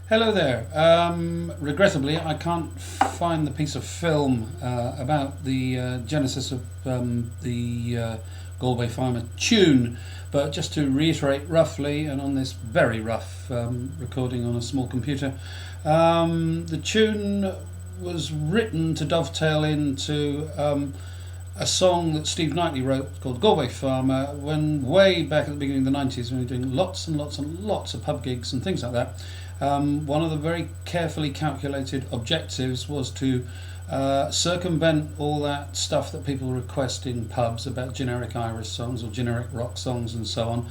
Hello there. Regrettably, I can't find the piece of film about the genesis of the Galway Farmer tune, but just to reiterate roughly, and on this very rough recording on a small computer, the tune was written to dovetail into a song that Steve Knightley wrote called Galway Farmer, when way back at the beginning of the 90s, when we were doing lots and lots and lots of pub gigs and things like that. One of the very carefully calculated objectives was to circumvent all that stuff that people request in pubs about generic Irish songs or generic rock songs and so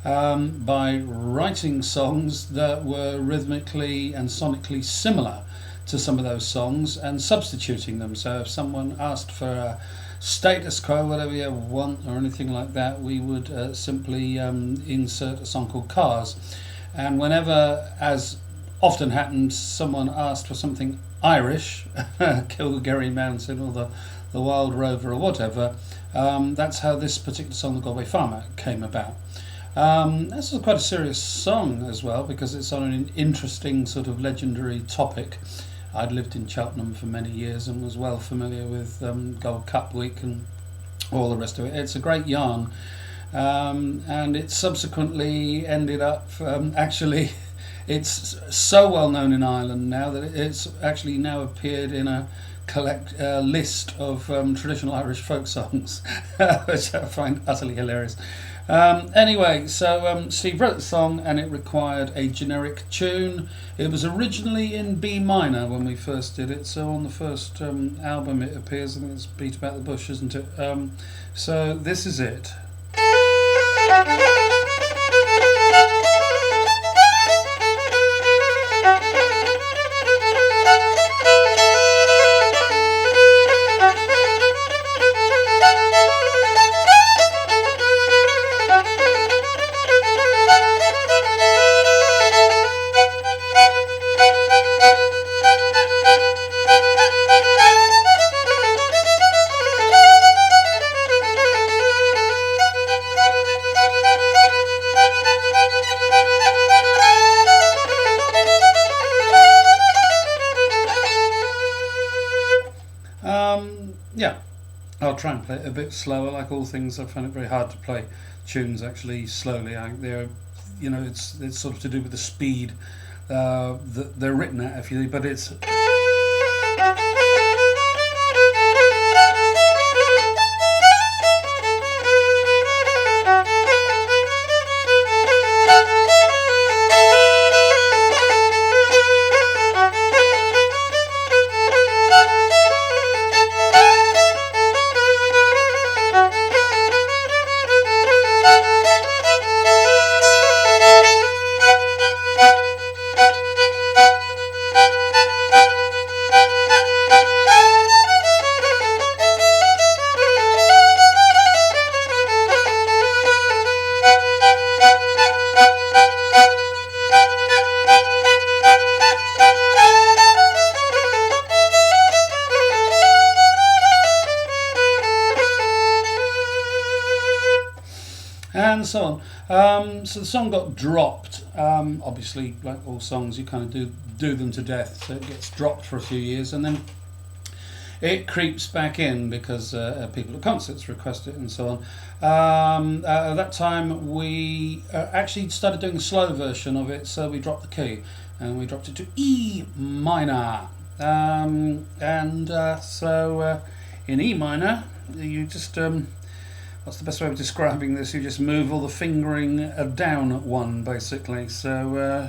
on, by writing songs that were rhythmically and sonically similar to some of those songs and substituting them. So if someone asked for a status quo, whatever you want, or anything like that, we would simply insert a song called Cars. And whenever, as often happened, someone asked for something Irish, Kilgarry Mountain or the Wild Rover or whatever, that's how this particular song, the Galway Farmer, came about. This is quite a serious song as well, because it's on an interesting sort of legendary topic. I'd lived in Cheltenham for many years and was well familiar with Gold Cup Week and all the rest of it. It's a great yarn. And it subsequently ended up, actually, it's so well known in Ireland now that it's actually now appeared in a list of traditional Irish folk songs, which I find utterly hilarious. Anyway, so Steve wrote the song and it required a generic tune. It was originally in B minor when we first did it, so on the first album it appears, and it's Beat About the Bush, isn't it? So this is it. Yeah, I'll try and play it a bit slower. Like all things, I find it very hard to play tunes actually slowly. They're, you know, it's sort of to do with the speed that they're written at, if you. But it's. And so on. So the song got dropped. Obviously, like all songs, you kind of do them to death. So it gets dropped for a few years, and then it creeps back in because people at concerts request it and so on. At that time, we actually started doing a slow version of it, so we dropped the key and we dropped it to E minor. So in E minor, you just what's the best way of describing this? You just move all the fingering down one, basically. So.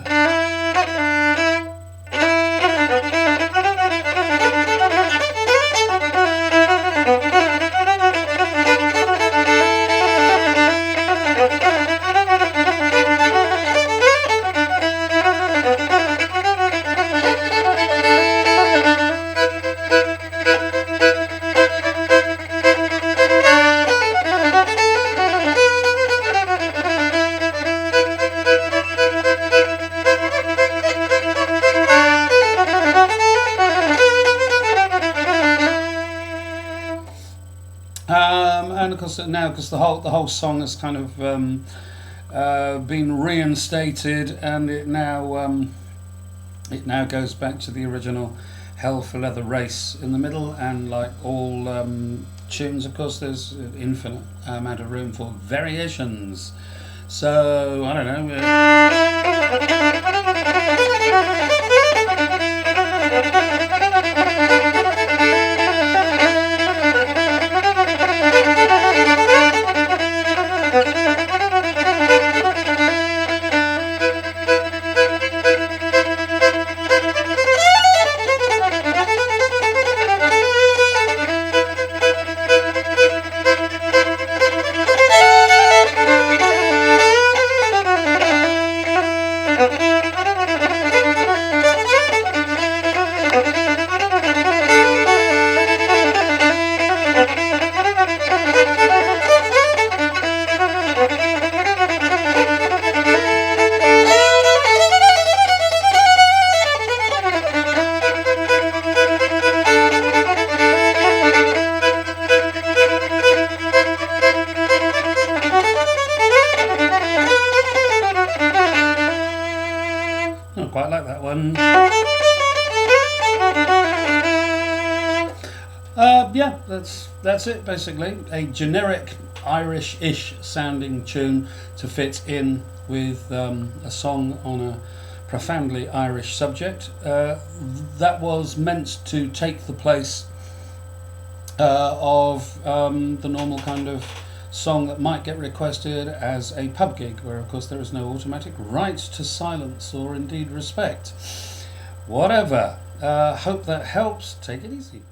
And of course now, because the whole song has kind of been reinstated, and it now It now goes back to the original Hell for Leather race in the middle, and like all tunes, of course, there's an infinite amount of room for variations. So, I don't know. I quite like that one. Yeah, that's it basically. A generic Irish-ish sounding tune to fit in with a song on a profoundly Irish subject. That was meant to take the place of the normal kind of song that might get requested as a pub gig, where of course there is no automatic right to silence or indeed respect. Whatever. Hope that helps. Take it easy.